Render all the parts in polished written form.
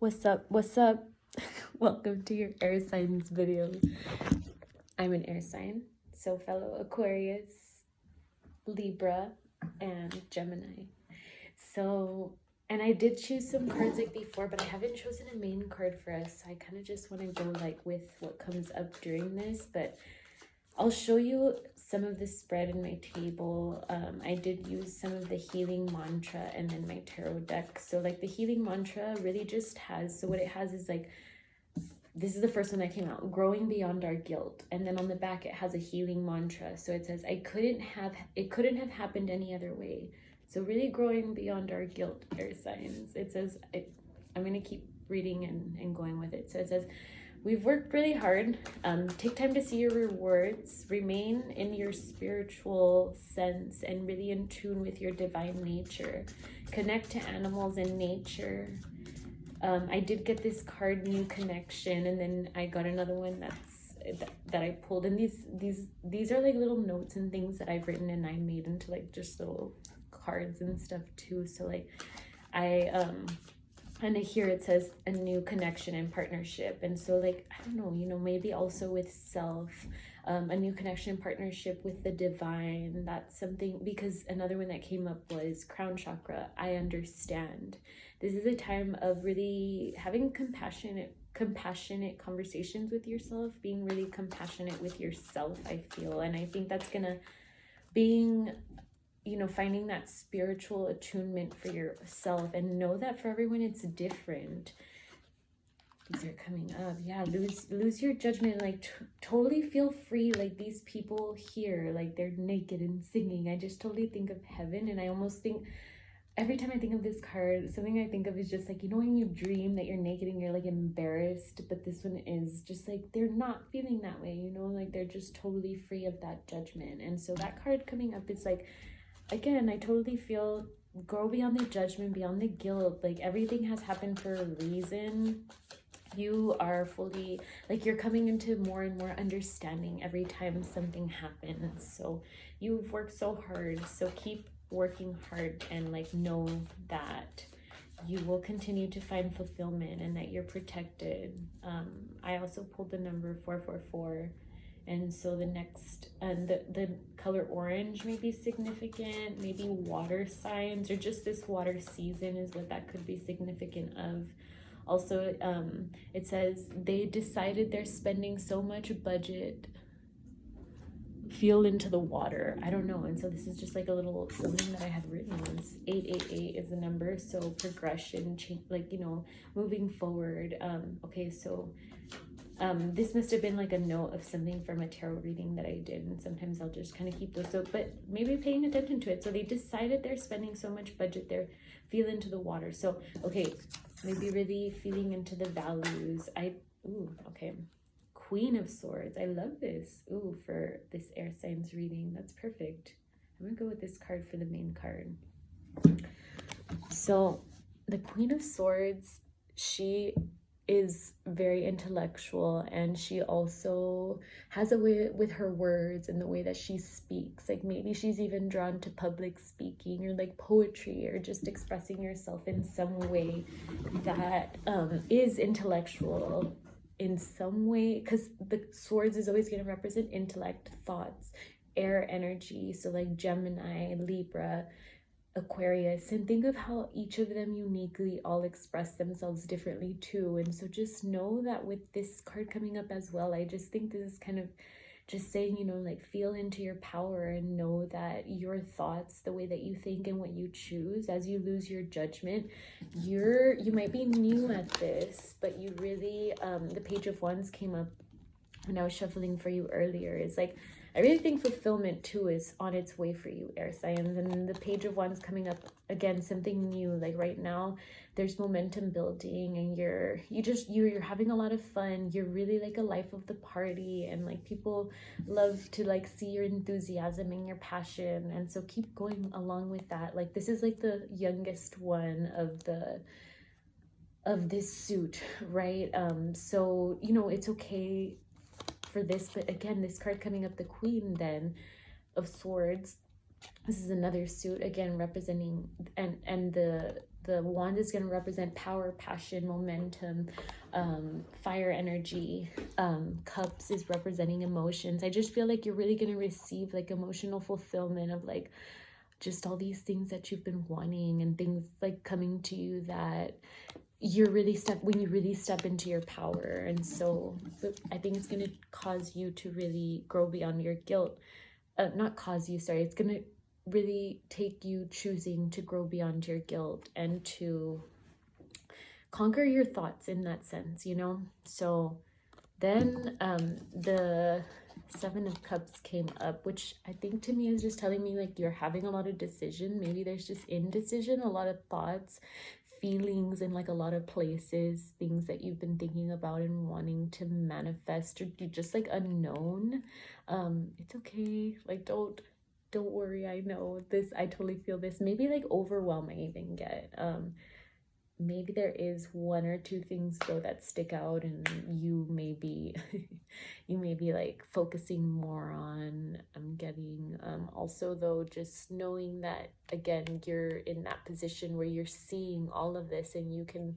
What's up? What's up? Welcome to your air signs video. I'm an air sign, so fellow Aquarius, Libra, and Gemini. So, and I did choose some cards like before, but I haven't chosen a main card for us. So I kind of just want to go like with what comes up during this, but I'll show you some of the spread in my table. I did use some of the healing mantra and then my tarot deck. So like the healing mantra really just has, so what it has is like, this is the first one that came out, growing beyond our guilt. And then on the back, it has a healing mantra. So it says, it couldn't have happened any other way. So really growing beyond our guilt, air signs. It says, I'm going to keep reading and going with it. So it says, we've worked really hard. Take time to see your rewards. Remain in your spiritual sense and really in tune with your divine nature. Connect to animals and nature. I did get this card, new connection, and then I got another one that I pulled. And these are like little notes and things that I've written and I made into like just little cards and stuff too. So like and here it says a new connection and partnership. And so like, I don't know, you know, maybe also with self, a new connection and partnership with the divine. That's something, because another one that came up was crown chakra. I understand. This is a time of really having compassionate conversations with yourself, being really compassionate with yourself, I feel. And I think that's gonna, finding that spiritual attunement for yourself, and know that for everyone it's different. These are coming up. Yeah, lose your judgment. Like totally feel free. Like these people here, like they're naked and singing. I just totally think of heaven, and I almost think every time I think of this card, something I think of is just like, you know, when you dream that you're naked and you're like embarrassed, but this one is just like they're not feeling that way, you know, like they're just totally free of that judgment. And so that card coming up is like, again, I totally feel grow beyond the judgment, beyond the guilt. Like everything has happened for a reason. You are fully, like you're coming into more and more understanding every time something happens. So you've worked so hard. So keep working hard and like know that you will continue to find fulfillment and that you're protected. I also pulled the number 444. And so the next, the color orange may be significant, maybe water signs, or just this water season is what that could be significant of. Also, it says they decided they're spending so much budget, feel into the water. I don't know. And so this is just like a little something that I had written was 888 is the number. So progression, change, like, you know, moving forward. Okay, so this must have been like a note of something from a tarot reading that I did, and sometimes I'll just kind of keep those. So, but maybe paying attention to it. So they decided they're spending so much budget, they're feeling into the water. So okay, maybe really feeling into the values. Okay, Queen of Swords. I love this. Ooh, for this air signs reading, that's perfect. I'm gonna go with this card for the main card. So the Queen of Swords, she is very intellectual, and she also has a way with her words and the way that she speaks. Like maybe she's even drawn to public speaking or like poetry or just expressing yourself in some way that is intellectual in some way, because the swords is always going to represent intellect, thoughts, air energy. So like Gemini, Libra, Aquarius, and think of how each of them uniquely all express themselves differently too. And so just know that with this card coming up as well, I just think this is kind of just saying, you know, like feel into your power and know that your thoughts, the way that you think and what you choose, as you lose your judgment, you might be new at this, but you really, the Page of Wands came up when I was shuffling for you earlier. It's like, I really think fulfillment too is on its way for you, air signs. And the Page of Wands coming up again, something new. Like right now there's momentum building, and you're having a lot of fun. You're really like a life of the party, and like people love to like see your enthusiasm and your passion. And so keep going along with that. Like this is like the youngest one of this suit, right? So, you know, it's okay for this. But again, this card coming up, the Queen then of Swords, this is another suit again representing, and the the wand is going to represent power, passion, momentum, fire energy. Cups is representing emotions. I just feel like you're really going to receive like emotional fulfillment of like just all these things that you've been wanting, and things like coming to you that you're really when you really step into your power. And so I think it's going to cause you to really grow beyond your guilt. Not cause you, sorry, it's going to really take you choosing to grow beyond your guilt and to conquer your thoughts in that sense, you know. So then the Seven of Cups came up, which I think to me is just telling me like you're having a lot of decision. Maybe there's just indecision, a lot of thoughts, feelings in like a lot of places, things that you've been thinking about and wanting to manifest, or just like unknown. It's okay, like don't worry. I know this, I totally feel this. Maybe like overwhelm I even get. Maybe there is one or two things though that stick out, and you may be you may be like focusing more on. I'm getting also though, just knowing that again you're in that position where you're seeing all of this and you can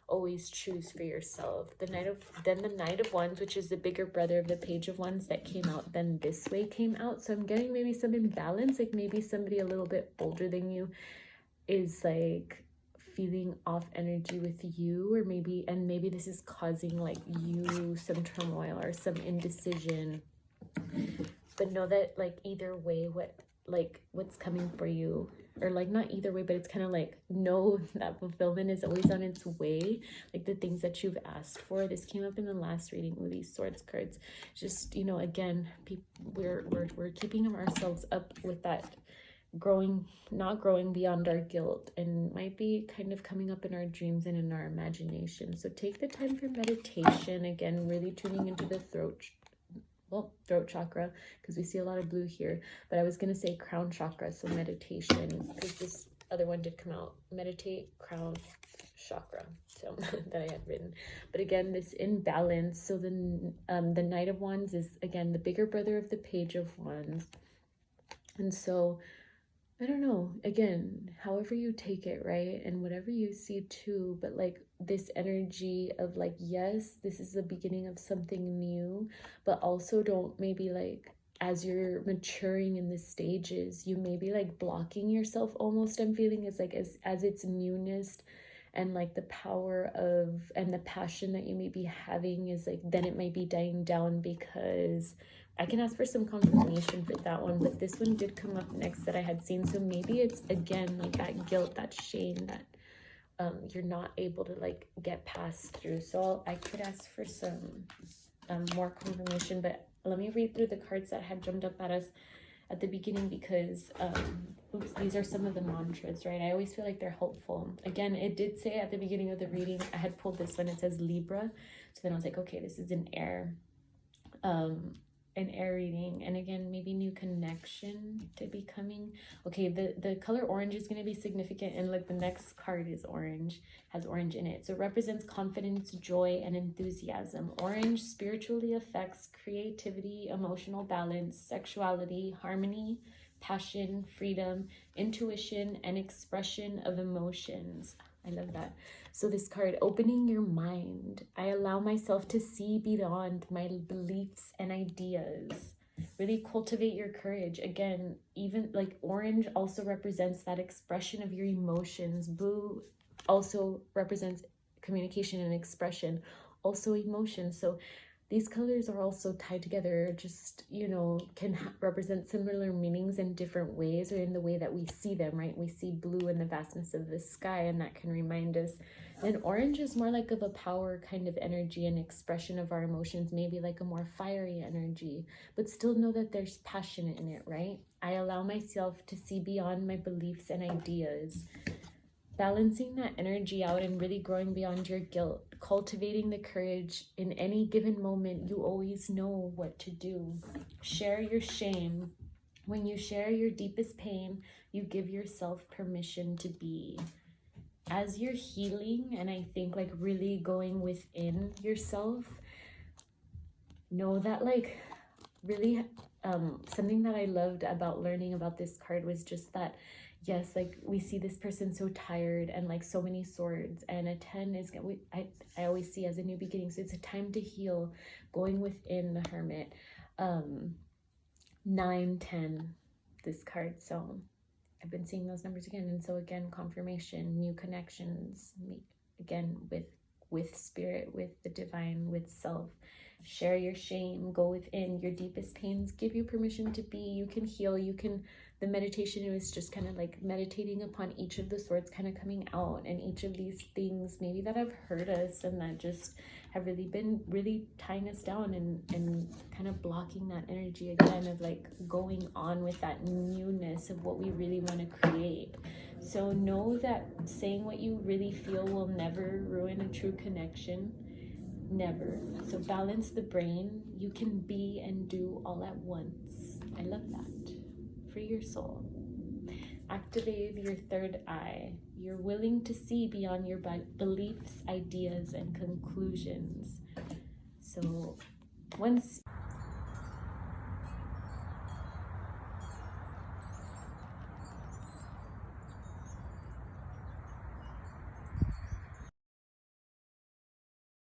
always choose for yourself. The Knight of Wands, which is the bigger brother of the Page of Wands that came out, then this way came out. So I'm getting maybe some imbalance, like maybe somebody a little bit older than you is like feeling off energy with you, or maybe this is causing like you some turmoil or some indecision. But know that like either way, what's coming for you, or like not either way, but it's kind of like know that fulfillment is always on its way. Like the things that you've asked for. This came up in the last reading with these Swords cards. Just, you know, again, we're keeping ourselves up with that not growing beyond our guilt, and might be kind of coming up in our dreams and in our imagination. So take the time for meditation. Again, really tuning into the throat chakra, because we see a lot of blue here, but I was going to say crown chakra. So meditation, because this other one did come out. Meditate, crown chakra, so that I had written. But again, this imbalance. So the Knight of Wands is again the bigger brother of the Page of Wands, and so I don't know, again, however you take it, right? And whatever you see too, but like this energy of like, yes, this is the beginning of something new, but also don't maybe like, as you're maturing in the stages, you may be like blocking yourself almost. I'm feeling it's like as it's newness and like the power of and the passion that you may be having is like, then it might be dying down, because I can ask for some confirmation for that one, but this one did come up next that I had seen. So maybe it's again like that guilt, that shame that you're not able to like get past through. So I could ask for some more confirmation, but let me read through the cards that had jumped up at us at the beginning, because these are some of the mantras, right? I always feel like they're helpful. Again, it did say at the beginning of the reading, I had pulled this one, it says Libra. So then I was like, okay, this is an air reading, and again maybe new connection to be coming. Okay, the color orange is going to be significant, and like the next card is orange, has orange in it, so it represents confidence, joy, and enthusiasm. Orange spiritually affects creativity, emotional balance, sexuality, harmony, passion, freedom, intuition, and expression of emotions. I love that. So this card, opening your mind. I allow myself to see beyond my beliefs and ideas. Really cultivate your courage. Again, even like orange also represents that expression of your emotions. Blue also represents communication and expression, also emotions. So these colors are also tied together, just, you know, can represent similar meanings in different ways, or in the way that we see them, right? We see blue in the vastness of the sky, and that can remind us. And orange is more like of a power kind of energy and expression of our emotions, maybe like a more fiery energy, but still know that there's passion in it, right? I allow myself to see beyond my beliefs and ideas. Balancing that energy out and really growing beyond your guilt, cultivating the courage in any given moment. You always know what to do. Share your shame. When you share your deepest pain, you give yourself permission to be. As you're healing, and I think like really going within yourself, know that like really something that I loved about learning about this card was just that yes, like we see this person so tired and like so many swords, and a 10 is, I always see as a new beginning. So it's a time to heal, going within the Hermit. 9, 10, this card. So I've been seeing those numbers again. And so again, confirmation, new connections, again, with spirit, with the divine, with self. Share your shame, go within your deepest pains, give you permission to be. You can heal, you can, the meditation was just kind of like meditating upon each of the swords kind of coming out, and each of these things maybe that have hurt us and that just have really been really tying us down, and kind of blocking that energy again of like going on with that newness of what we really want to create. So know that saying what you really feel will never ruin a true connection. Never. So balance the brain. You can be and do all at once. I love that. Free your soul. Activate your third eye. You're willing to see beyond your beliefs, ideas, and conclusions. So once